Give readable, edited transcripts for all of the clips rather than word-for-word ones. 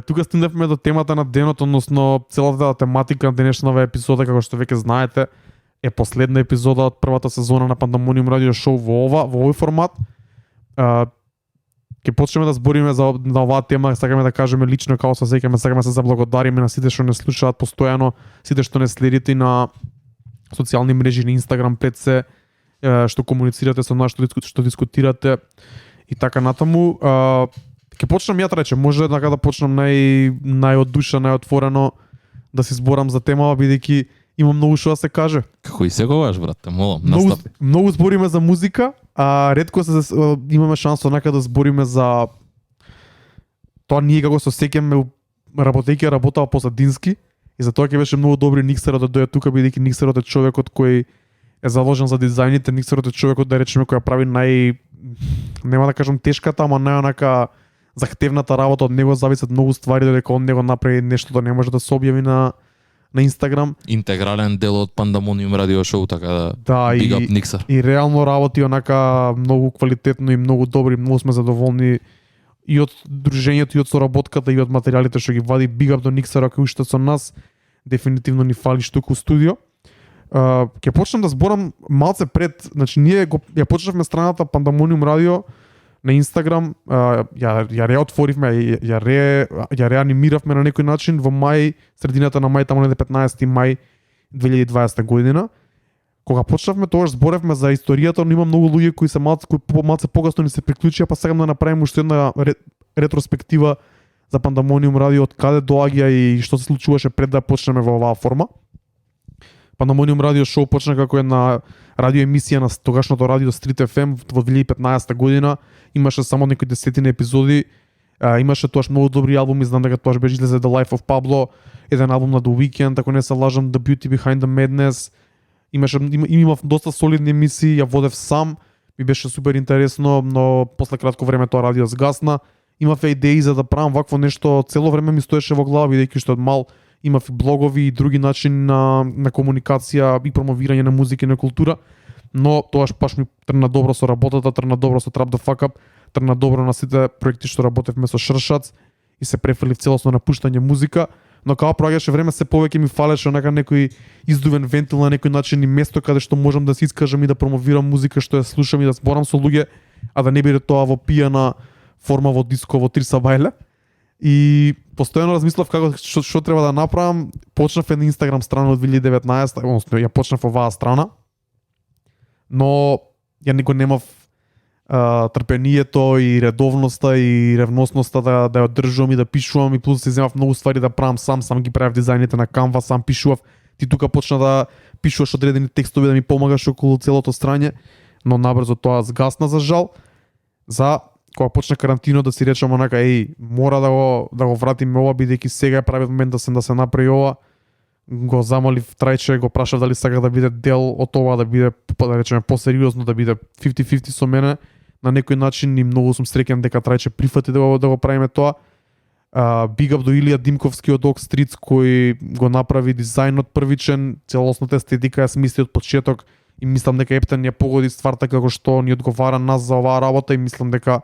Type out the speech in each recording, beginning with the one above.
Тука стигнавме до темата на денот, односно целата тематика на денешната епизода, како што веќе знаете, е последна епизода од првата сезона на Пандамониум радио шоу во овој формат. Ќе почнеме да збориме на оваа тема, сакаме да кажеме лично како се сеќаме, сакаме да се заблагодариме на сите што не слушаат постојано, сите што не следите на социјални мрежи, на Инстаграм пред се, што комуницирате со нас, што дискутирате и така натаму. Ќе почнам ја рече, може да почнам најод душа, најотворено да си зборам за темава, бидејќи има многу што да се каже. Како и секогаш, брате, молам, настапи. Многу збориме за музика, а ретко имаме шанса да збориме за тоа ние како се сеќаме работејќи работава позадински и затоа ќе беше многу добри Никсерот да дојде тука, бидејќи Никсерот е човекот кој е заложен за дизајните, Никсерот е човекот да речеме кој прави нема да кажам тешката, ама најонака захтевната работа, од него зависат многу ствари, додека он него направи нешто да не може да се објави на Инстаграм. Интегрален дел од Пандамониум радио шоу, така да big up Никсер. И реално работи онака многу квалитетно и многу добри, многу сме задоволни и од дружењето, и од соработката, и од материјалите што ги вади. Big up до Никсер, ако уште со нас, дефинитивно ни фали туку студио. Ќе почнам да зборам малце пред, значи ние ја почнавме страната Пандамониум радио на Инстаграм, ја реотворивме, ја реанимиравме на некој начин во мај, средината на мај, таму на 15 мај 2020 година. Кога почнавме тоа зборевме за историјата, но има многу луѓе кои се малце покасно ни се приклучија, па сакам да направиме уште една ретроспектива за Пандамониум радио, од каде доаѓа и што се случуваше пред да почнеме во оваа форма. Пандамониум радио шоу почна како една радио емисија на тогашното радио Street FM во 2015 година. Имаше само некои десетина епизоди. Имаше тоаш многу добри албуми, знам дека тоаш беше излезе The Life of Pablo, еден албум на The Weeknd, ако не се лажам, The Beauty Behind the Madness. Имав доста солидни емисии, ја водев сам, ми беше супер интересно, но после кратко време тоа радио згасна. Имав идеи за да правам вакво нешто, цело време ми стоеше во глава, бидејќи што од мал имав и блогови и други начини на комуникација и промовирање на музика и на култура, но тоа баш ми тргна добро со работата, тргна добро со Trap the Fuck Up, тргна добро на сите проекти што работевме со Шршац и се префрлив целосно на пуштање музика, но кога проаѓаше време се повеќе ми фалеше онака некој издувен вентил на некој начин и место каде што можам да се искажам и да промовирам музика што ја слушам и да зборам со луѓе, а да не биде тоа во пијана форма во диско во 3 сабајле. И постојано размислав како што треба да направам. Почнав една Инстаграм страна од 2019, односно ја почнав оваа страна, но ја него немав трпението и редовноста и ревностноста да ја одржувам и да пишувам, и плюс се земав многу ствари да правам сам ги правев дизајните на Canva, сам пишував. Ти тука почна да пишуваш одредени текстови да ми помагаш околу целото страње, но набрзо тоа згасна за жал. Кога почна карантино да си речам онака, мора да го вратиме ова, бидејќи сега е прави момент да се направи ова. Го замолив Трајче, го прашав дали сака да биде дел од ова, да биде, да речеме, посериозно, да биде 50-50 со мене на некој начин, и многу сум среќен дека Трајче прифати да го правиме тоа. Big up до Илија Димковски од Oak Streets, кој го направи дизајнот првичен, целосната естетика ја смисли од почеток, и мислам дека Ептен ја погоди стварта како што ни одговара нас за оваа работа, и мислам дека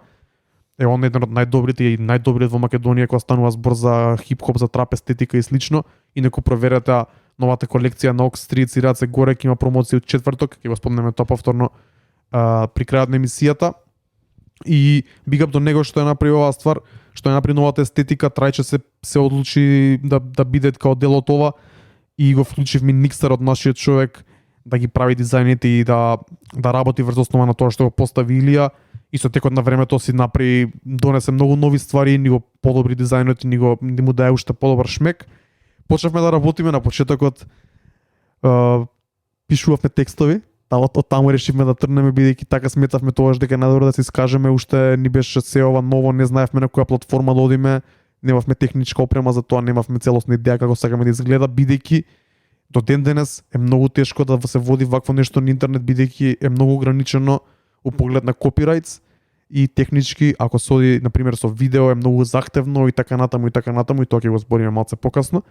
е он еден од најдобрите и најдобриот во Македонија кога станува збор за хип-хоп, за трап естетика и слично. И неко проверете новата колекција на Oak Streets и Раце горе, ќе има промоција од четврток, ќе го спомнеме тоа повторно при крајот на емисијата. И big up до него што ја направи оваа ствар, што ја направи новата естетика. Трајче се одлучи да биде као дел од ова, и го вклучивме Никсер од нашиот човек да ги прави дизајните и да работи врз основа на тоа што го постави Илија. И со текот на времето си направи, донесе многу нови ствари, ни го подобри дизајнот и ни му даде уште подобар шмек. Почнавме да работиме на почетокот, пишувавме текстови, од таму решивме да тргнеме, бидејќи така сметавме тоа дека најдобро да се искажеме, уште ни беше се ова ново, не знаевме на која платформа да одиме, немавме техничка опрема за тоа, немавме целосна идеја како сакаме да изгледа, бидејќи до ден денес е многу тешко да се води вакво нешто на интернет, бидејќи е многу ограничено у поглед на копирајтс и технички, ако се оди на пример со видео е многу захтевно и така натаму и тоа ќе го збориме малце покасно.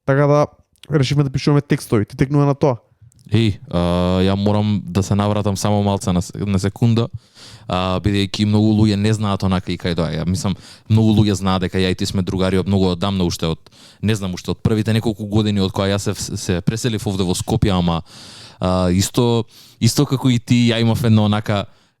Така да решивме да пишуваме текстови. Ти текнува на тоа? Ја морам да се навратам само малце на секунда, бидејќи многу луѓе не знаат онака и кај доаѓа. Мислам, многу луѓе знаат дека ја и ти сме другари од многу одамна, уште од не знам, уште од првите неколку години од кога јас се преселив овде во Скопје, ама исто како и ти, ја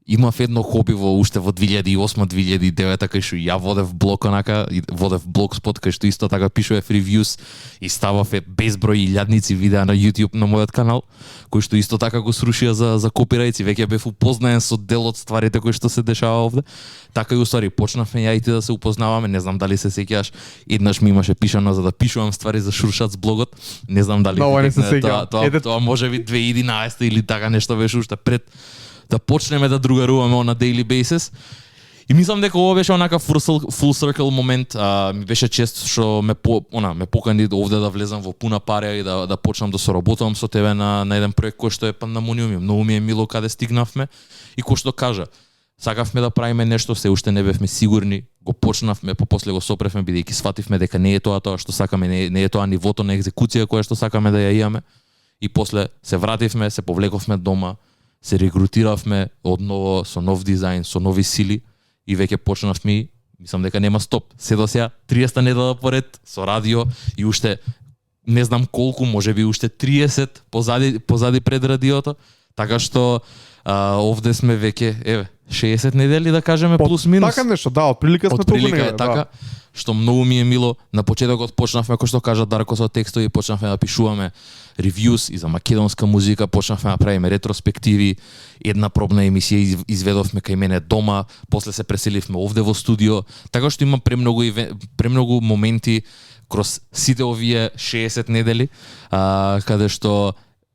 имав едно хоби уште во 2008-2009 кај што ја водев блог водев блогспот кај што исто така пишував ревјуз и ставав безброј илјадници видеа на YouTube на мојот канал, кој што исто така го срушија за копирајци, веќе бев упознаен со дел од стварите кои што се дешава овде. Така и уствари почнавме ја и ти да се упознаваме, не знам дали се сеќаш, еднаш ми имаше пишано за да пишувам ствари за Шуршац блогот, не знам дали тоа можеби 2011 или така нешто беше уште пред да почнеме да другаруваме на daily basis. И мислам дека ова беше онака full circle момент, ми беше чест што ме покани овде да влезам во пуна парја и да почнам да соработувам со тебе на еден проект кој што е Пандамониум. Многу ми е мило каде стигнавме и кој што кажа, сакавме да правиме нешто, се уште не бевме сигурни, го почнавме, после го сопревме бидејќи свативме дека не е тоа што сакаме, не е тоа нивото на екзекуција која што сакаме да ја имаме. И после се вративме, се повлековме дома, се регрутиравме одново со нов дизајн, со нови сили и веќе почнавме, мислам дека нема стоп. Се до сега 30 недела поред со радио и уште не знам колку, можеби уште 30 позади пред радиото, така што овде сме веќе 60 недели да кажеме плюс минус. Така нешто, да, отприлика сме толку негде. Така, што многу ми е мило. На почетокот почнавме, кој што кажа Дарко, со текстови, почнавме да пишуваме ревјуз и за македонска музика, почнавме да правиме ретроспективи. Една пробна емисија изведовме кај мене дома, после се преселивме овде во студио, така што има премногу моменти кроз сите овие 60 недели, каде што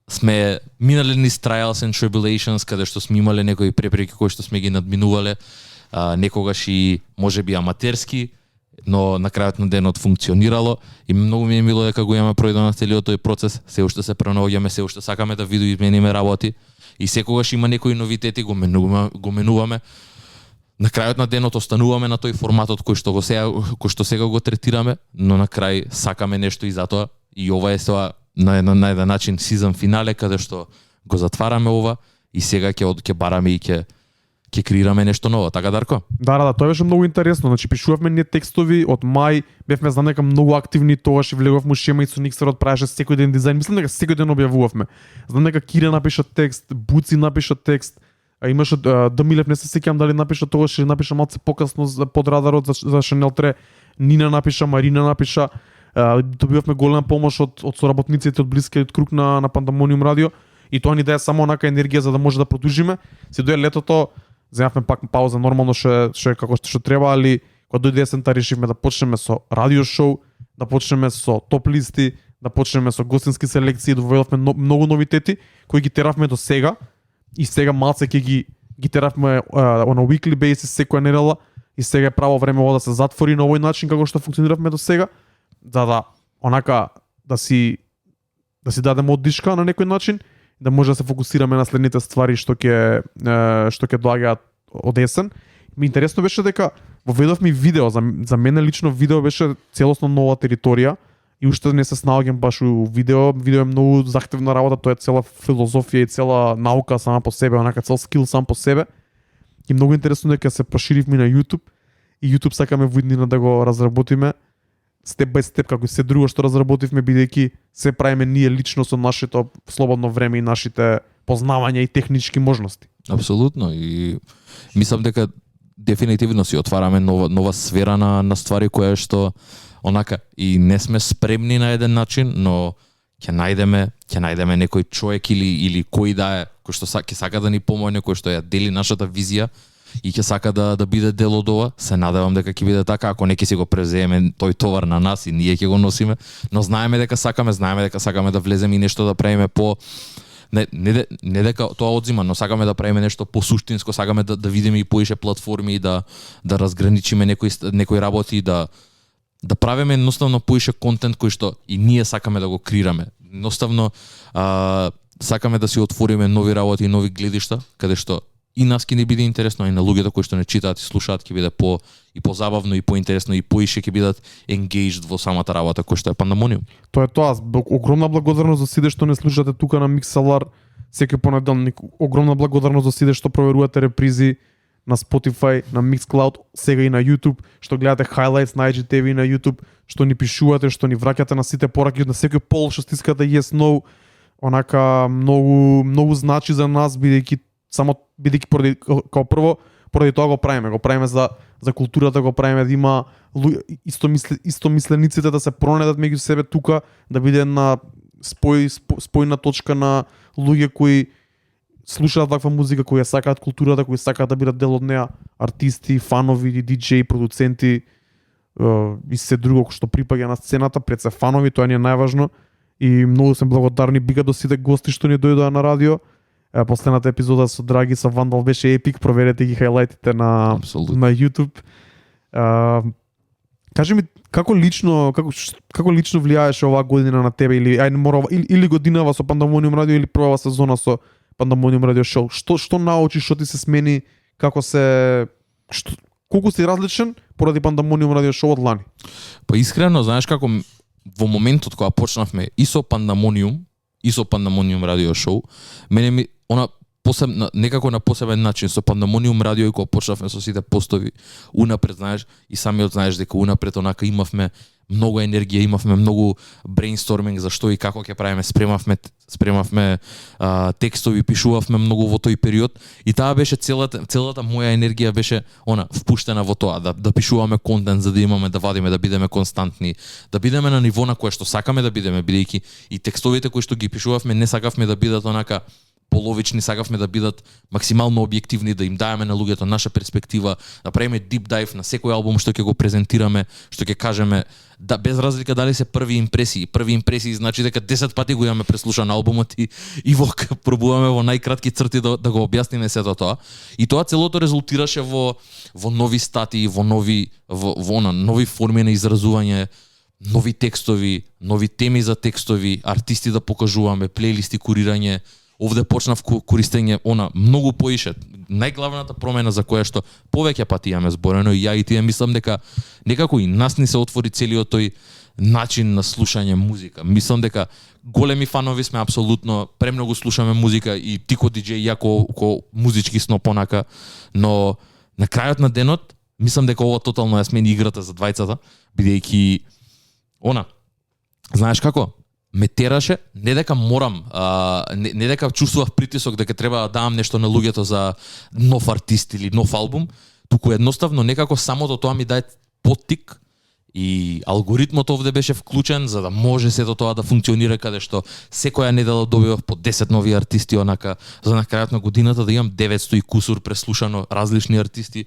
сме минале низ trials and tribulations, каде што сме имале некои препреки кои што сме ги надминувале, некогаш и можеби аматерски, но на крајот на денот функционирало и многу ми е мило дека го имаме пројдено целиот тој процес, се уште се пренаоѓаме, се уште сакаме да видоизмениме работи и секогаш има некои новитети, го менуваме. На крајот на денот остануваме на тој форматот кој што сега го третираме, но на крај сакаме нешто и затоа и ова е тоа на еден начин сезон финале каде што го затвараме ова и сега ќе бараме и ќе креираме нешто ново, така Дарко? Да, тоа беше многу интересно. Значи пишувавме ние текстови од мај, бевме знам дека многу активни, тогаш и влегувавме ушема и со Никсерот правеше секој ден дизајн. Мислам дека секој ден објавувавме. Знам дека Кире напиша текст, Буци напиша текст, а имаше Дамилев, не се сеќавам дали напиша тогаш или напиша малце покасно под радарот за Шанел 3. Нина напиша, Марина напиша. Добивавме голема помош од соработниците од блискиот круг на Пандамониум радио и тоа ни даде само онака енергија за да може да продолжиме. Се дое летото, земавме пак пауза, нормално ше како што треба, али кога дојде есента решивме да почнеме со радио шоу, да почнеме со топ листи, да почнеме со гостински селекции, доведовме многу новитети кои ги теравме до сега и сега малце ќе ги теравме on a weekly basis секоја недела и сега е право време ова да се затвори на овој начин како што функциониравме до сега. Да, онака да си дадеме оддишка на некој начин, да може да се фокусираме на следните ствари што ќе доаѓаат од есен. Ми интересно беше дека воведовме видео, за мене лично видео беше целосно нова територија и уште не се снаоѓам баш у видео. Видео е многу захтевна работа, тоа е цела филозофија и цела наука сама по себе, онака цел скил сам по себе. И многу интересно дека се проширивме на YouTube и YouTube сакаме во иднина да го разработиме степ бај степ како и се друго што разработивме, бидејќи се правиме ние лично со нашето слободно време и нашите познавања и технички можности. Апсолутно, и мислам дека дефинитивно си отвараме нова сфера на ствари која што онака и не сме спремни на еден начин, но ќе најдеме некој човек или кој да е кој што ќе сака да ни помогне, кој што ја дели нашата визија и ќе сака да биде дел од ова. Се надевам дека ќе биде така, ако не ќе си го презееме тој товар на нас и ние ќе го носиме, но знаеме дека сакаме да влеземе и нешто да правиме по не дека тоа одзима, но сакаме да правиме нешто по суштинско, сакаме да видиме и поише платформи и да разграничиме некои работи и да правиме едноставно поише контент кој што и ние сакаме да го креираме. Едноставно сакаме да си отвориме нови работи и нови гледишта, каде што и нас ќе ни биде интересно, и на луѓето кои што не читаат и слушаат ќе биде и позабавно и поинтересно и поише ќе бидат engaged во самата работа кој што е Пандамониум. Тоа е тоа. Огромна благодарност за сите што не слушате тука на Миксалар секој понеделник. Огромна благодарност за сите што проверувате репризи на Spotify, на Mixcloud, сега и на YouTube, што гледате highlights на IGTV и на YouTube, што ни пишувате, што ни враќате на сите пораки, на секој пол што стискате yes no, онака многу значи за нас бидејќи поради као прво поради тоа го правиме за културата, го правиме да има истомислениците да се пронедат меѓу себе тука, да биде една спојна точка на луѓе кои слушаат ваква музика, кои ја сакаат културата, кои сакаат да бидат дел од неа, артисти, фанови, диџеи, продуценти и се друго што припаѓа на сцената, пред се фанови, тоа ни е најважно и многу сум благодарни бига до сите гости што ни дојдоа на радио. Последната епизода со Драги, со Вандал беше епик, проверете ги хайлайтите на YouTube. Кажи ми како лично влијаеше оваа година на тебе или годинава со Пандамониум радио или првава сезона со Пандамониум радио шоу? Што научиш, што ти се смени, колку си различен поради Пандамониум радио шоу од лани? Па искрено, знаеш како во моментот кога почнавме и со Пандамониум радио шоу, мене некако на посебен начин со Пандамониум радио и кога почнавме со сите постови, унапред знаеш и самиот знаеш дека унапред онака имавме многу енергија, имавме многу брейнсторминг за што и како ќе правиме, спремавме текстови, пишувавме многу во тој период и таа беше целата моја енергија беше впуштена во тоа да пишуваме контент за да имаме да вадиме, да бидеме константни, да бидеме на ниво на кое што сакаме да бидеме, бидејќи и текстовите кои што ги пишувавме не сакавме да бидат онака половични, сакавме да бидат максимално објективни, да им даеме на луѓето наша перспектива, да правиме deep dive на секој албум што ќе го презентираме, што ќе кажеме, да без разлика дали се први импресии. Први импресии значи дека 10 пати го имаме преслушан албумот и пробуваме во најкратки црти да го објасниме сето тоа. И тоа целото резултираше во нови статии, во нови форми на изразување, нови текстови, нови теми за текстови, артисти да покажуваме, плейлисти, курирање. Овде почнав користење многу поише. Најглавната промена за која што повеќе пати имаме зборено и ја и тие мислам дека некако и нас ни се отвори целиот тој начин на слушање музика. Мислам дека големи фанови сме апсолутно, премногу слушаме музика и ти ко диџеј, ја ко музички сноп онака, но на крајот на денот мислам дека ова тотално ја смени играта за двајцата, бидејќи знаеш како? Ме тераше, не дека морам, не дека чувствував притисок дека треба да давам нешто на луѓето за нов артист или нов албум, туку едноставно некако самото тоа ми даде поттик и алгоритмот овде беше вклучен за да може сето тоа да функционира, каде што секоја недела добивав по 10 нови артисти онака, за на крајот на годината да имам 900 и кусур преслушано различни артисти,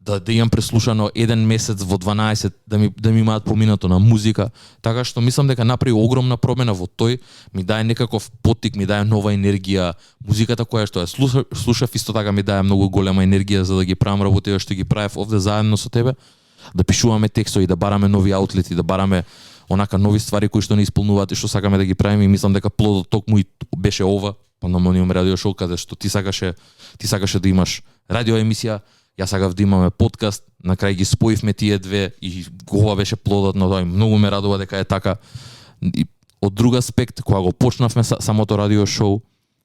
да имам преслушано еден месец во 12 да ми имаат поминато на музика, така што мислам дека направи огромна промена во тој, ми даде некаков поттик, ми даде нова енергија, музиката која што ја слушав исто така ми даде многу голема енергија за да ги правам работите што ги правев овде заедно со тебе, да пишуваме текстови, да бараме нови аутлети, да бараме онака нови ствари кои што не исполнуваат и што сакаме да ги правиме и мислам дека плодот токму и беше ова, Пандамониум радио шоу, каде што ти сакаше да имаш радио емисија. Јас сакав да имаме подкаст, на крај ги споивме тие две и ова беше плодот на тоа. Многу ме радува дека е така. И од друг аспект, кога го почнавме самото радио шоу,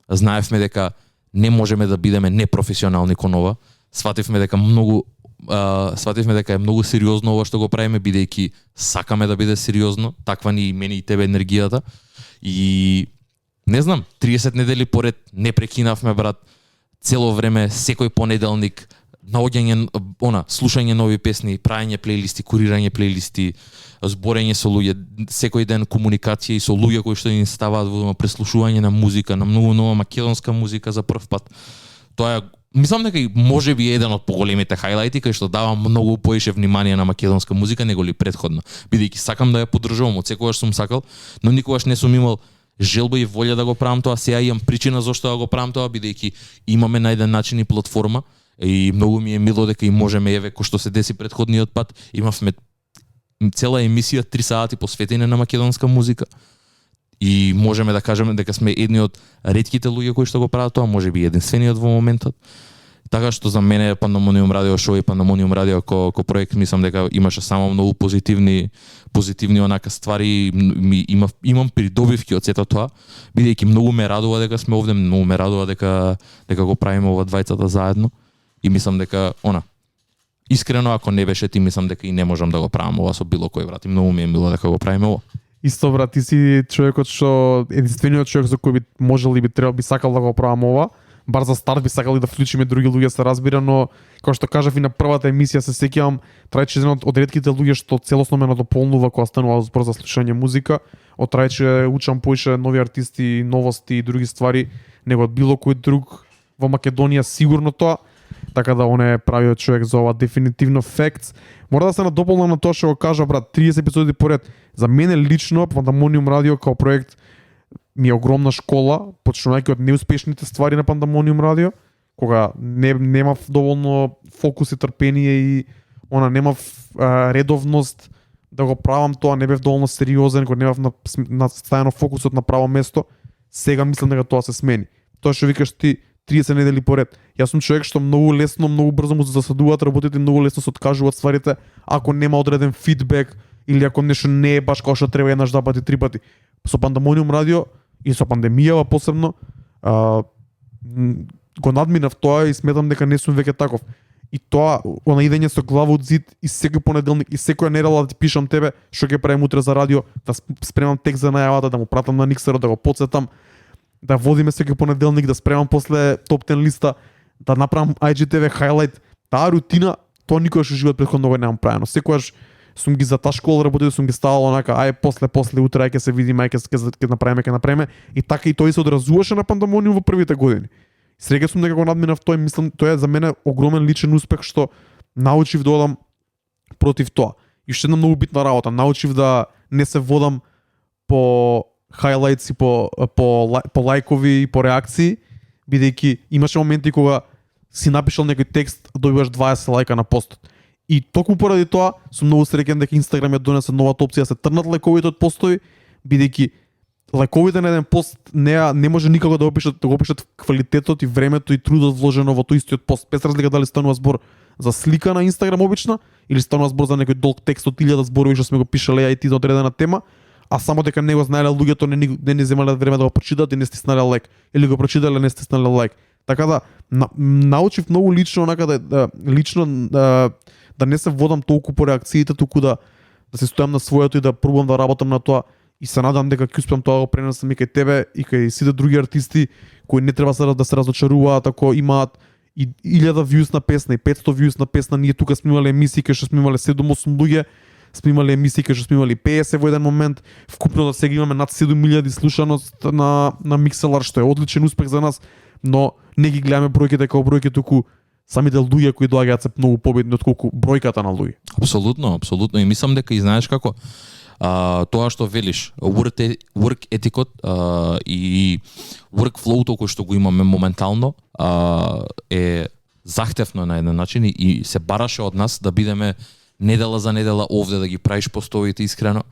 знаевме дека не можеме да бидеме непрофесионални кон ова. Свативме дека е многу сериозно ова што го правиме, бидејќи сакаме да биде сериозно, таква ни и мене и тебе енергијата. И не знам, 30 недели поред не прекинавме, брат, цело време, секој понеделник, наоѓање, слушање нови песни, правење плейлисти, курирање плейлисти, зборење со луѓе, секој ден комуникација и со луѓе кои што ни ставаат во преслушување на музика, на многу нова македонска музика за прв пат. Тоа е, мислам дека и можеби еден од поголемите хајлајти кај што давам многу поише внимание на македонска музика него ли претходно, бидејќи сакам да ја поддржувам, од секогаш сум сакал, но никогаш не сум имал желба и волја да го правам тоа. Сега имам причина зашто да го правам тоа, бидејќи имаме на еден начин и платформа и многу ми е мило дека и можеме, еве, кој што се деси претходниот пат, имавме цела емисија 3 сати посветена на македонска музика и можеме да кажеме дека сме едни од ретките луѓе кои што го прават тоа, можеби единствениот во моментот. Така што за мене Пандемониум радио шоу и Пандемониум радио ко проект мислам дека имаше само многу позитивни онака ствари, имам придобивки од сето тоа, бидејќи многу ме радува дека сме овде, многу ме радува дека го правиме ова двајцата заедно и мислам дека искрено ако не беше ти мислам дека и не можам да го правам ова со било кој брат и многу ми е мило дека го правиме ова. Исто брат, ти си човекот што единствениот човек за кој би можел и би требал би сакал да го правам ова. Бар за старт би сакал и да вклучиме други луѓе, се разбира, но како што кажав и на првата емисија се сеќавам, Трајче е еден од ретките луѓе што целосно ме надополнува кога станува збор за слушање музика. Од Трајче учам поише нови артисти, новости и други ствари, него од било кој друг во Македонија сигурно тоа. Така да он е правиот човек за ова дефинитивно фактс. Мора да се надополнам на тоа што го кажа брат, 30 епизоди поред. За мене лично Пандемониум радио као проект ми е огромна школа, почнувајќи од неуспешните ствари на Пандемониум радио, кога немав доволно фокус и трпение и немав редовност да го правам тоа, не бев доволно сериозен, кога немав ставено фокусот на право место. Сега мислам дека тоа се смени. Тоа што викаш ти 30 недели поред. Јас сум човек што многу лесно, многу брзо му засадуваат работите, многу лесно се откажуваат стварите ако нема одреден фидбек или ако нешто не е баш како што треба еднаш, два пати, три пати. Со Пандемониум радио и со пандемијава посебно го надминав тоа и сметам дека не сум веќе таков. И тоа идење со глава од зид и секој понеделник и секоја недела да ти пишам тебе што ќе правим утре за радио, да спремам текст за најавата, да му пратам на Никсерот, да го потсетам, да водиме секој понеделник, да спремам после топ 10 листа, да направам IGTV highlight. Таа рутина, тоа никогаш во живот претходно го немам правено. Секогаш сум ги заташкувал работите, сум ги ставал онака, после утре ќе се видиме, ќе направиме и така и тој се одразуваше на Пандемониум во првите години. Среќа сум дека го надминав тој, мислам, тоа е за мене огромен личен успех што научив да одам против тоа. И уште една многу битна работа, научив да не се водам по highlights и по лајкови и по реакции, бидејќи имаше моменти кога си напишал некој текст, добиваш 20 лајка на постот. И токму поради тоа сум многу среќен дека Инстаграм ја донесе новата опција да се трнат лајковите од постови, бидејќи лајковите на еден пост не може никако да го опишат квалитетот и времето и трудот вложено во тој истиот пост. Без разлика дали станува збор за слика на Инстаграм обична или станува збор за некој долг текст од 1000 зборови што сме го пишале ја и ти за одредена тема, а само дека не го знаеле луѓето, не земале време да го прочитат и не стиснале лайк, или го прочитале не стиснале лайк. Така да научив многу лично да не се водам толку по реакциите, туку да се стојам на своето и да пробувам да работам на тоа. И се надам дека ќе успеам тоа да го пренесам и кај тебе и кај сите други артисти кои не треба да се разочаруваат ако имаат и 1000 views на песна и 500 views на песна. Ние тука сме имале емисии кај што сме имале 7-8 луѓе, сме имале емисии кај што сме имали 50 во еден момент. Вкупно да сега имаме над 7000 слушаност на Mixlr, што е одличен успех за нас, но не ги гледаме бројките како бројки, туку самите луѓе кои доаѓаат се многу победни отколку бројката на луѓе. Апсолутно. И мислам дека и знаеш како тоа што велиш, work етикот и work flow-то кој што го имаме моментално е захтевно на еден начин и се бараше од нас да бидеме недела за недела овде да ги правиш постовите искрено.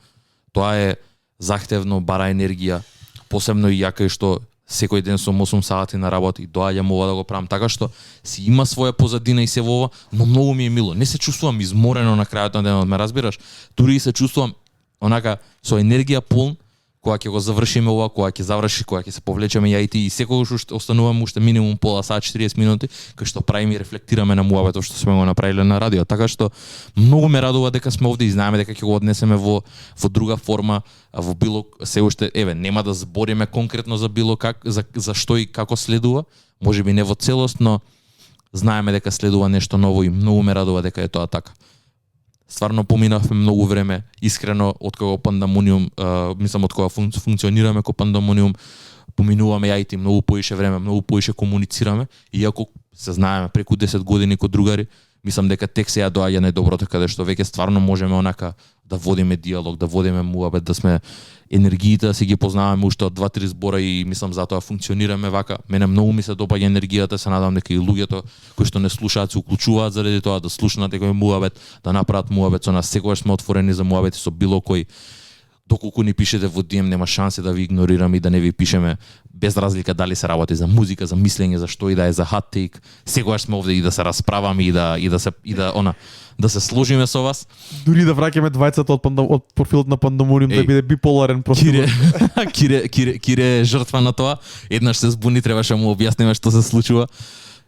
Тоа е захтевно, бара енергија, посебно и ја кај што секој ден сум 8 сати на работа и доаѓам ова да го правам, така што си има своја позадина и се во ова, но многу ми е мило. Не се чувствувам изморено на крајот на денот, ме разбираш? Дури и се чувствувам онака со енергија полн кога ќе го завршиме ова, кога ќе се повлечеме ја и ти и секогаш уште остануваме уште минимум пола сат 40 минути кај што правиме и рефлектираме на муабетот што сме го направиле на радио. Така што многу ме радува дека сме овде и знаеме дека ќе го однесеме во друга форма, во било се уште нема да збориме конкретно за било за што и како следува, можеби не во целост, но знаеме дека следува нешто ново и многу ме радува дека е тоа така. Стварно поминавме многу време, искрено, од кога Пандемониум, мислам од кога функционираме ко Пандемониум, поминуваме ја и ти многу поише време, многу поише комуницираме, иако се знаеме преку 10 години ко другари, мислам дека тек сега доаѓа најдоброто каде што веќе стварно можеме онака да водиме диалог, да водиме муабет, да сме енергиите, да си ги познаваме уште од 2-3 збора и мислам затоа функционираме вака. Мене многу ми се допаѓа енергијата, се надам дека и луѓето кои што не слушаат се уклучуваат заради тоа да слушнат некој муабет, да направат муабет со нас. Секогаш сме отворени за муабети со било кој. доколку ни пишете во DM нема шанси да ви игнорираме и да не ви пишеме, без разлика дали се работи за музика, за мислење, за што и да е, за hot take. Секогаш сме овде и да се расправаме да се сложиме со вас. Дури да враќаме двајцата од профилот на Пандамониум да биде биполарен профил. Кире е жртва на тоа. Еднаш се збуни, требаше му објасниме што се случува.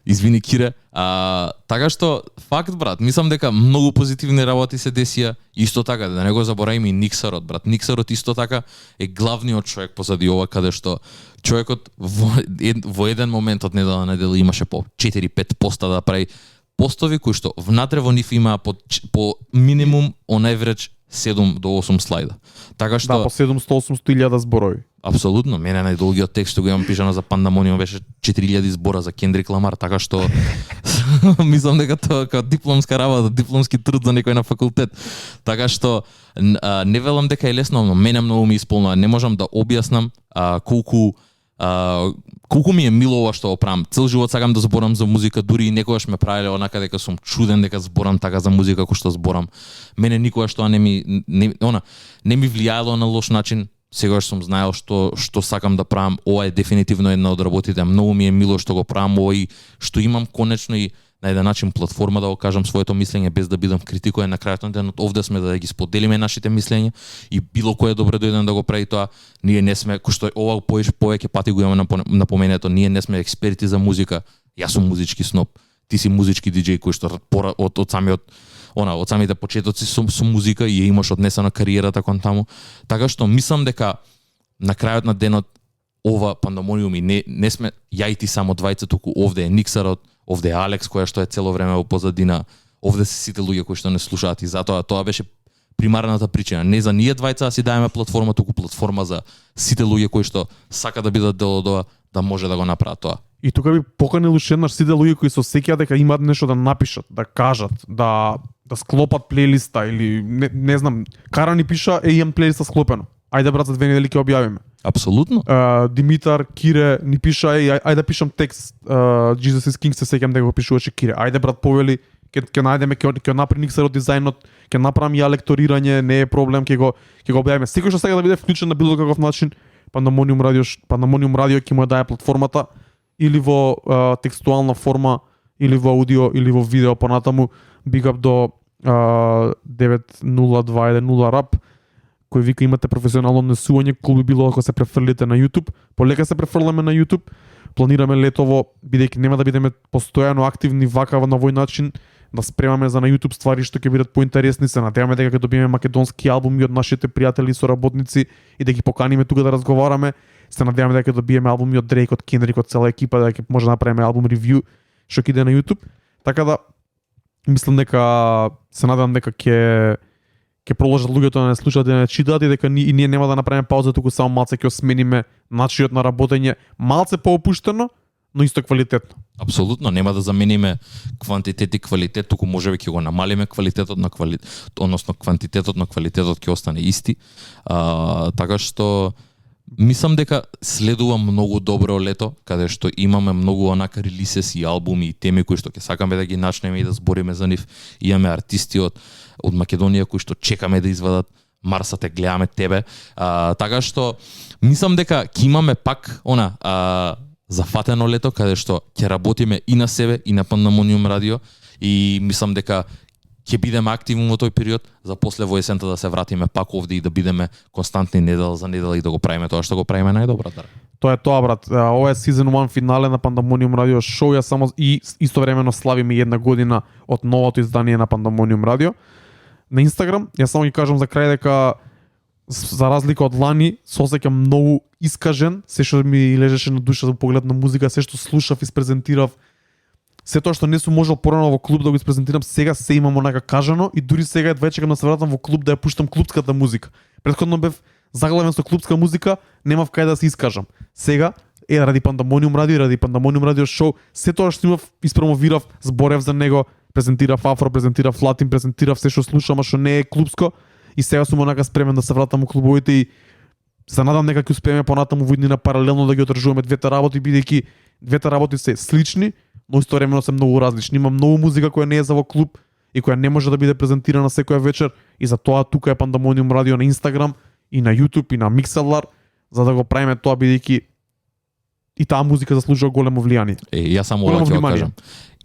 Извини, Кире. Така што, факт, брат, мислам дека многу позитивни работи се десија. Исто така, да не го забораваме и Никсарот, брат. Никсарот исто така е главниот човек позади ова, каде што човекот во еден момент од недела на недела имаше по 4-5 поста да прави постови кои што внатре во нив имаа по минимум онајвреч 7 до 8 слайда. Така што да, по 700-800 зборови. Апсолутно, мене најдолгиот текст што го имам пишано за Пандамониум беше 4000 збора за Кендрик Ламар, така што мислам дека тоа како дипломска работа, дипломски труд за некој на факултет. Така што не велам дека е лесно, но мене многу ми исполнува. Не можам да објаснам колку ми е мило ова што го правам. Цел живот сакам да зборам за музика, дури и некогаш ме правеле онака дека сум чуден дека зборам така за музика кој што зборам. Мене никогаш тоа не ми влијаело на лош начин. Сегаш сум знаел што сакам да правам. Ова е дефинитивно една од работите. Многу ми е мило што го правам ова и што имам конечно и на еден начин платформа да го кажам своето мислење без да бидам критикуван. На крајот на денот овде сме да ги споделиме нашите мислења и било кој е добре дојден да го прави тоа. Ние не сме, кој што ова повеќе пати го имаме напоменето, ние не сме експерти за музика. Јас сум музички сноб, ти си музички диџеј кој што од самите почетоци со музика и ја имаш однесена кариерата кон таму. Така што мислам дека на крајот на денот ова Пандамониум и не сме ја и ти само двајца, туку овде е Никсарот, овде е Алекс која што е цело време во позадина, овде се сите луѓе кои што не слушаат и затоа тоа беше примарната причина. Не за ние двајца си даеме платформа, туку платформа за сите луѓе кои што сака да бидат дел од ова, да може да го направат тоа. И тука би поканил уште еднаш сите луѓе кои се сеќаат дека имаат нешто да напишат, да кажат, да склопат плейлиста или не знам, Кара ни пиша имам плейлиста склопено. Ајде брат за 2 недели ќе објавиме. Апсолутно. Димитар, Кире ни пиша ајде да пишам текст. Jesus is King се сеќам дека го пишуваше Кире. Ајде брат повели, ќе најдеме, ќе направи Никсарот дизајнот, ќе направам ја лекторирање, не е проблем, ќе го објавиме. Секој што сака да биде вклучен на било каков начин, Пандамониум радио ќе му дае платформата или во текстуална форма, или во аудио, или во видео понатаму. Big up до 902110 рап, кој вика имате професионално однесување, кул би било ако се префрлите на YouTube. Полека се префрламе на YouTube. Планираме летово, бидејќи нема да бидеме постојано активни вака на овој начин, да спремаме за на YouTube ствари што ќе бидат поинтересни. Се надеваме дека ќе добиеме македонски албуми од нашите пријатели и соработници и да ги поканиме тука да разговараме. Се надеваме дека ќе добиеме албуми од Дрейк, од Кендрик, од цела екипа, дека ќе може да направиме албум ревју што ќе иде на YouTube. Така да мислам дека се надевам дека ќе продолжат луѓето да не слушаат, да не читаат и дека и ние нема да направиме пауза, туку само малце ќе осмениме начинот на работење, малце поопуштено, но исто квалитетно. Апсолутно, нема да замениме квантитет и квалитет, туку можеби ќе го намалиме квалитетот на односно квантитетот на квалитетот ќе остане исти. Така што мислам дека следува многу добро лето, каде што имаме многу онака релисес и албуми и теми кои што ќе сакаме да ги начнеме и да збориме за нив. Имаме артисти од Македонија кои што чекаме да извадат Марса, те гледаме тебе. Така што мислам дека ќе имаме пак зафатено лето каде што ќе работиме и на себе и на Пандамониум радио и мислам дека ќе бидеме активни во тој период за после во есента да се вратиме пак овде и да бидеме константни недела за недела и да го правиме тоа што го правиме најдобро. Тоа е тоа, брат. Ова е season 1 финале на Пандамониум радио шоу. Ја само и истовремено славиме 1 година од новото издание на Пандамониум радио. На Инстаграм, јас само ги кажам за крај дека за разлика од лани, се осеќам многу искажен, се што ми лежеше на душа за поглед на музика, се што слушав и испрезентирав, се тоа што не сум можел порано во клуб да го испрезентирам, сега се имам онака кажано и дури сега едва чекам да се вратам во клуб да ја пуштам клубската музика. Претходно бев заглавен со клубска музика, немав кај да се искажам. Сега ради Пандамониум радио, ради Пандамониум радио шоу, се тоа што имав испромовирав, зборев за него, презентирав афро, презентирав латин, презентирав се што слушам, а што не е клубско. И сега сум онака спремен да се вратам во клубовите и се надам дека ќе успееме понатаму во иднина паралелно да ги одржуваме двете работи, бидејќи двете работи се слични, но истовремено се многу различни. Има многу музика која не е за во клуб и која не може да биде презентирана секоја вечер и за тоа тука е Пандамониум радио на Инстаграм и на YouTube и на Mixlr за да го правиме тоа бидејќи и таа музика заслужува големо влијание. Јас само Големо ова ќе го внимание. кажам.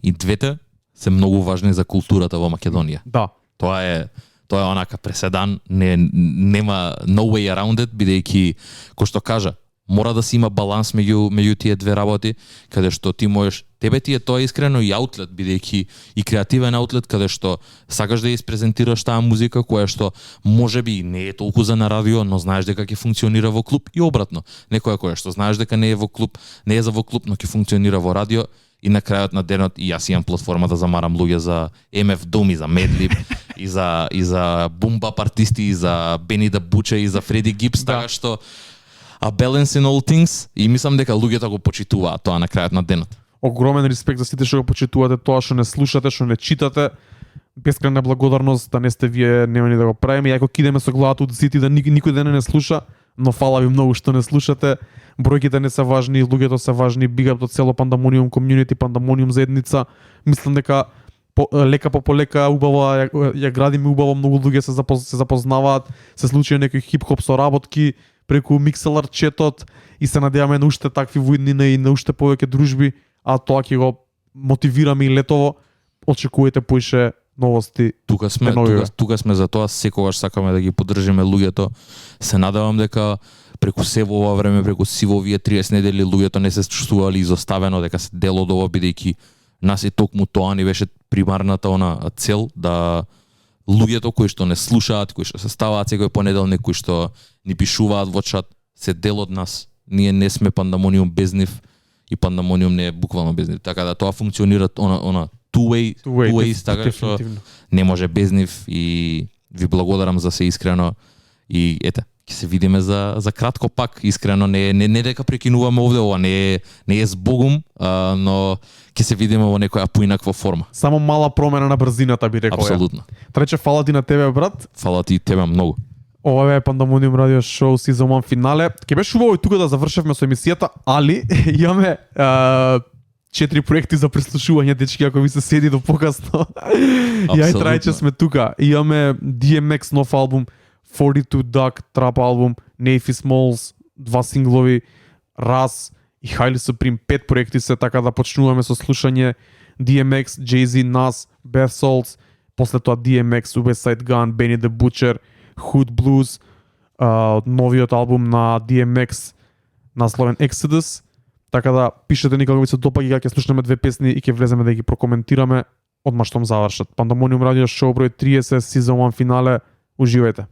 И двете се многу важни за културата во Македонија. Да. Тоа е онака преседан, нема no way around it, бидејќи кој што кажа, мора да се има баланс меѓу тие две работи, каде што ти можеш, тебе ти е тоа искрено и аутлет, бидејќи и креативен аутлет каде што сакаш да ја испрезентираш таа музика која што можеби не е толку за на радио, но знаеш дека ќе функционира во клуб и обратно. Некоја која што знаеш дека не е во клуб, не е за во клуб, но ќе функционира во радио. И на крајот на денот и јас имам платформа да замарам луѓе за MF Doom и за Madlib и за Boom Bap артисти и за Benny the Butcher и за Freddie Gibbs, Да. така што a balance in all things и мислам дека луѓето го почитуваат тоа на крајот на денот. Огромен респект за сите што го почитувате тоа, што не слушате, што не читате. Бескрајна благодарност да не сте вие, нема ни да го правиме. Иако кидеме со главата од зид и да никој ден не слуша, но фала ви многу што не слушате. Бројките не се важни, луѓето се важни, big up до цело Pandemonium community, Pandemonium заедница. Мислам дека лека по полека убаво ја градиме убаво, многу луѓе се запознаваат, се случија некои хип-хоп соработки преку Mixlr четот и се надеваме на уште такви воиднина и на уште повеќе дружби, а тоа ќе го мотивираме и летово. Очекувате поише новости. Тука сме, тука сме за тоа, секогаш сакаме да ги поддржиме луѓето. Се надевам дека преку се во ова време, преку сиво овие 30 недели луѓето не се чувствували изоставено, дека се дел од ова, бидејќи нас и токму тоа ни беше примарната цел, да луѓето кои што не слушаат, кои што се ставаат секој понеделник, кои што ни пишуваат во чат, се дел од нас. Ние не сме Pandemonium без нив и Pandemonium не е буквално без нив. Така да тоа функционира two ways, така што не може без нив и ви благодарам за се искрено и ете, ќе се видиме за кратко пак, искрено не дека прекинуваме овде, ова не е збогум, но ќе се видиме во некоја поинаква форма. Само мала промена на брзината би рекол. Апсолутно. Трече, фала ти на тебе, брат. Фала ти тебе многу. Ова е Pandemonium Radio Show Season 1 финале. Ке беше убаво и тука да завршевме со емисијата, али имаме 4 проекти за преслушување, дечки, ако ви се седи до покасно. Ја и трајче сме тука. Имаме DMX нов албум, 42 Duck трап албум, Navy Smalls, 2 синглови, Raz и Highly Supreme, 5 проекти се, така да почнуваме со слушање DMX, Jay-Z, Nas, Bath Salts, после тоа DMX, Suicide Gun, Benny the Butcher, Hood Blues, новиот албум на DMX насловен Exodus. Така да пишете ни кога ви се допаѓа, ќе слушнеме 2 песни и ќе влеземе да ги прокоментираме одма штом завршат. Pandemonium Radio Show број 30, Season 1 финале. Уживајте.